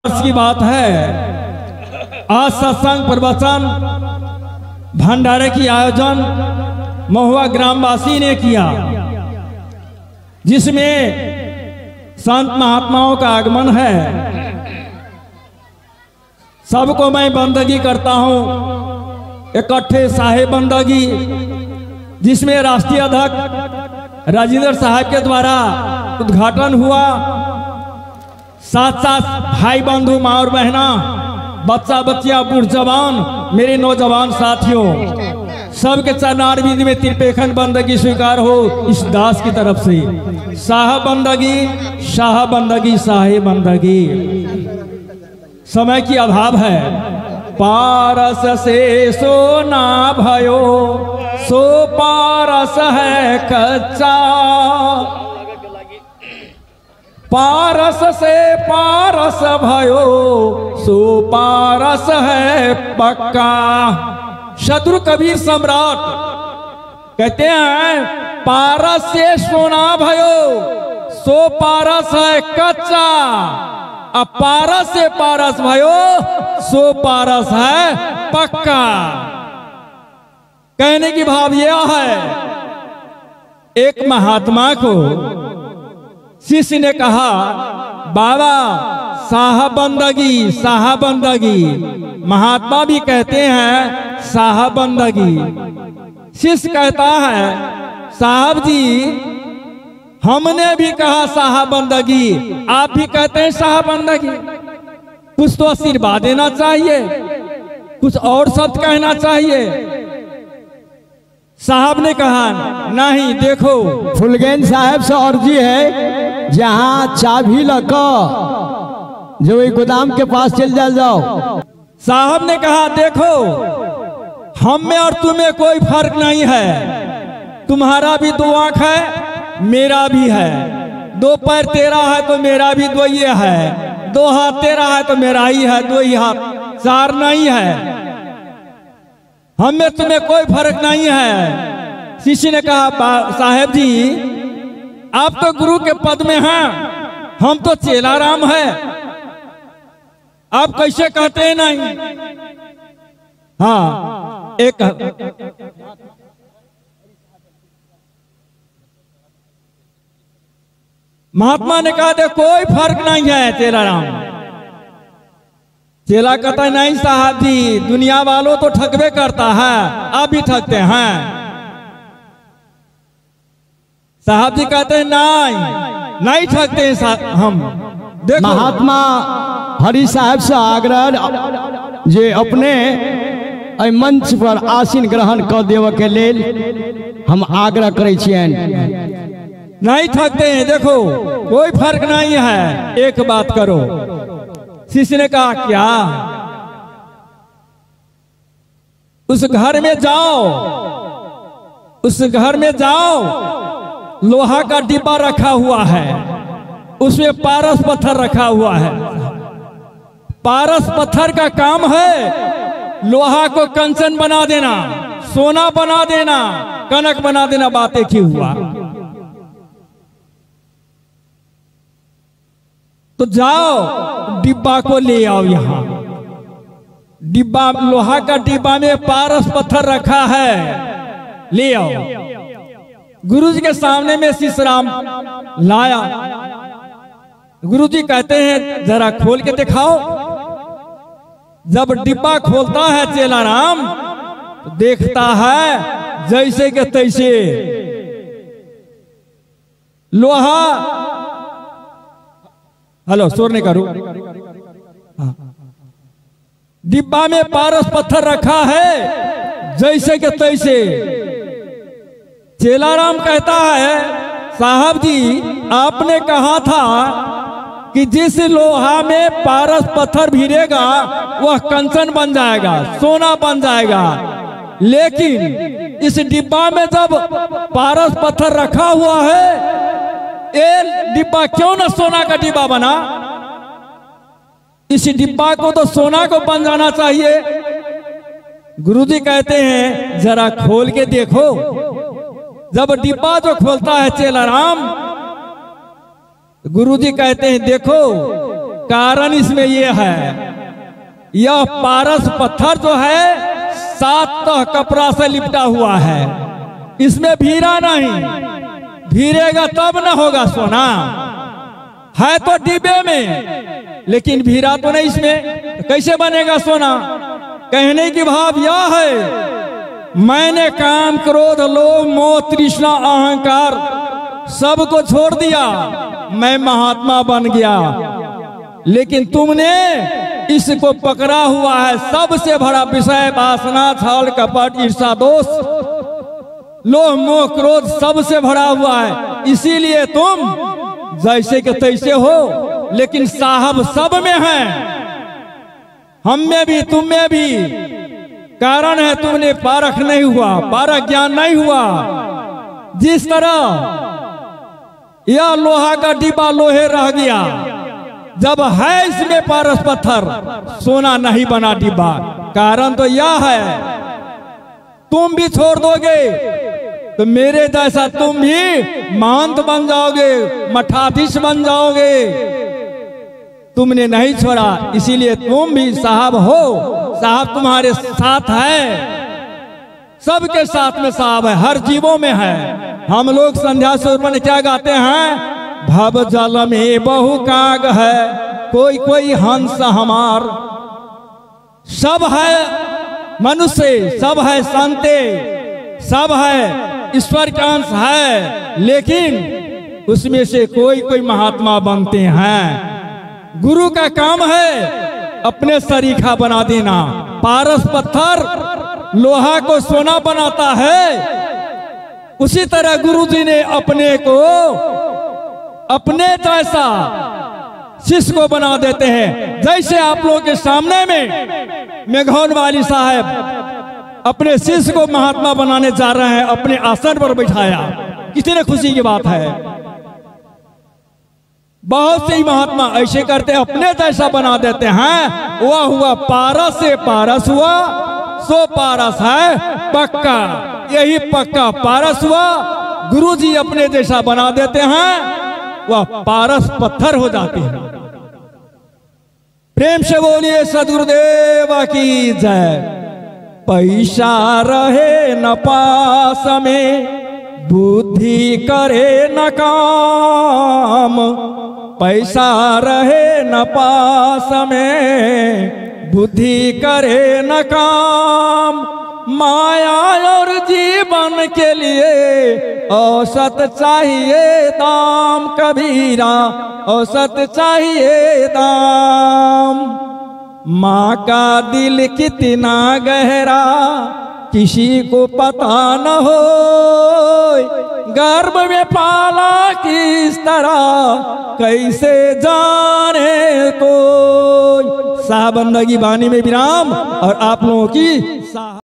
की बात है। आज सत्संग प्रवचन भंडारे की आयोजन महुआ ग्रामवासी ने किया, जिसमें संत महात्माओं का आगमन है। सबको मैं बंदगी करता हूं, इकट्ठे साहेब बंदगी, जिसमें राष्ट्रीय अध्यक्ष राजेंद्र साहब के द्वारा उद्घाटन हुआ। साथ साथ भाई बंधु माँ और बहना, बच्चा बच्चियां, बूढ़ जवान, मेरे नौजवान साथियों, सबके चरणारविंद में त्रिपेखन बंदगी स्वीकार हो इस दास की तरफ से। साहब बंदगी, शाह बंदगी, साहे बंदगी। समय की अभाव है। पारस से सोना भयो, सो पारस है कच्चा। पारस से पारस भयो, सो पारस है पक्का। शत्रु कबीर सम्राट कहते हैं, पारस से सोना भयो, सो पारस है कच्चा। अब पारस से पारस भयो, सो पारस है पक्का। कहने की भाव यह है, एक महात्मा को शिष्य ने कहा, बाबा साहब बंदगी, साहब बंदगी। महात्मा भी कहते हैं साहब बंदगी। शिष्य कहता है, साहब जी हमने भी कहा साहब बंदगी, आप भी कहते हैं साहब बंदगी। कुछ तो आशीर्वाद देना चाहिए, कुछ और शब्द कहना चाहिए। साहब ने कहा, नहीं देखो, फुलगेन साहब से अर्जी है, जहाँ चाबी लगा जो गोदाम के पास चल जाओ। साहब ने कहा, देखो हम में और तुम्हें कोई फर्क नहीं है। तुम्हारा भी दो आंख है, मेरा भी है। दो पैर तेरा है तो मेरा भी दो ये है। दो हाथ तेरा है तो मेरा ही है, दो ही हाथ, चार नहीं है। हम में तुम्हें कोई फर्क नहीं है। शिष्य ने कहा, साहेब जी आप तो गुरु के पद में हैं, हम तो चेला राम है, आप कैसे कहते हैं नहीं? हाँ, एक महात्मा ने कहा, कोई फर्क नहीं है चेला राम। चेला कहता है, नहीं साहब जी, दुनिया वालों तो ठगवे करता है, आप भी ठगते हैं। साहब जी कहते हैं, नहीं ठगते हैं हम। देखो, महात्मा हरि साहब से आग्रह जे अपने मंच पर आसीन ग्रहण कर देव के लेल हम आग्रह करे छियन। नहीं ठगते हैं, देखो कोई फर्क नहीं है। एक बात करो। शिष्य ने कहा, क्या? उस घर में जाओ, उस घर में जाओ, लोहा का डिब्बा रखा हुआ है, उसमें पारस पत्थर रखा हुआ है। पारस पत्थर का काम है लोहा को कंचन बना देना, सोना बना देना, कनक बना देना। बातें की हुआ तो जाओ डिब्बा को ले आओ। यहां डिब्बा, लोहा का डिब्बा में पारस पत्थर रखा है, ले आओ। गुरुजी के सामने में शिशराम लाया। गुरुजी कहते हैं, जरा खोल के दिखाओ। जब डिब्बा खोलता है चेला राम, तो देखता है जैसे के तैसे लोहा। हेलो, शोर नहीं करो। डिब्बा में पारस पत्थर रखा है, जैसे के तैसे। चेला राम कहता है, साहब जी आपने कहा था कि जिस लोहा में पारस पत्थर भिड़ेगा वह कंचन बन जाएगा, सोना बन जाएगा। लेकिन इस डिब्बा में जब पारस पत्थर रखा हुआ है, ये डिब्बा क्यों ना सोना का डिब्बा बना? इस डिब्बा को तो सोना को बन जाना चाहिए। गुरुजी कहते हैं, जरा खोल के देखो। जब डिब्बा जो खोलता है चेला राम, गुरुजी कहते हैं, देखो कारण इसमें यह है, यह पारस पत्थर जो है 7 तह कपड़ा से लिपटा हुआ है, इसमें भीरा नहीं, भीरेगा तब न होगा सोना। है तो डिब्बे में लेकिन भीरा तो नहीं इसमें, कैसे बनेगा सोना। कहने की भाव यह है, मैंने काम क्रोध लोभ मोह तृष्णा अहंकार सबको छोड़ दिया, मैं महात्मा बन गया। लेकिन तुमने इसको पकड़ा हुआ है, सबसे बड़ा विषय वासना छल कपट ईर्षा दोष लोभ मोह क्रोध सबसे भरा हुआ है, इसीलिए तुम जैसे के तैसे हो, लेकिन साहब सब में है, हम में भी तुम में भी। कारण है तुमने पारख नहीं हुआ, पारख ज्ञान नहीं हुआ। जिस तरह यह लोहा का डिब्बा लोहे रह गया, जब है इसमें पारस पत्थर, सोना नहीं बना डिब्बा। कारण तो यह है, तुम भी छोड़ दोगे तो मेरे जैसा तुम भी महंत बन जाओगे, मठाधीश बन जाओगे। तुमने नहीं छोड़ा, इसीलिए तुम भी साहब हो। साहब तुम्हारे साथ है, सबके साथ में साहब है, हर जीवों में है। हम लोग संध्या स्वरूप में क्या गाते हैं, भव जल में बहु काग है, कोई कोई हंस हमार। सब है मनुष्य, सब है संते, सब है ईश्वर का अंश है, लेकिन उसमें से कोई कोई महात्मा बनते हैं। गुरु का काम है अपने सरीखा बना देना। पारस पत्थर लोहा को सोना बनाता है, उसी तरह गुरु जी ने अपने को अपने जैसा शिष्य को बना देते हैं। जैसे आप लोगों के सामने में मेघौन वाली साहब अपने शिष्य को महात्मा बनाने जा रहे हैं, अपने आसन पर बिठाया, कितने खुशी की बात है। बहुत से महात्मा ऐसे करते हैं, अपने जैसा बना देते हैं। वह हुआ पारस से पारस हुआ, सो पारस है पक्का, यही पक्का पारस हुआ। गुरु जी अपने जैसा बना देते हैं, वह पारस पत्थर हो जाते हैं। प्रेम से बोलिए सदगुरुदेव की जय। पैसा रहे न पास में, बुद्धि करे न काम। पैसा रहे न पास में, बुद्धि करे न काम। माया और जीवन के लिए औसत चाहिए दाम, कबीरा औसत चाहिए दाम। माँ का दिल कितना गहरा किसी को पता न हो, गर्भ में पाला किस तरह कैसे जाने कोई। साहब बंदगी बानी में विराम और आप लोगों की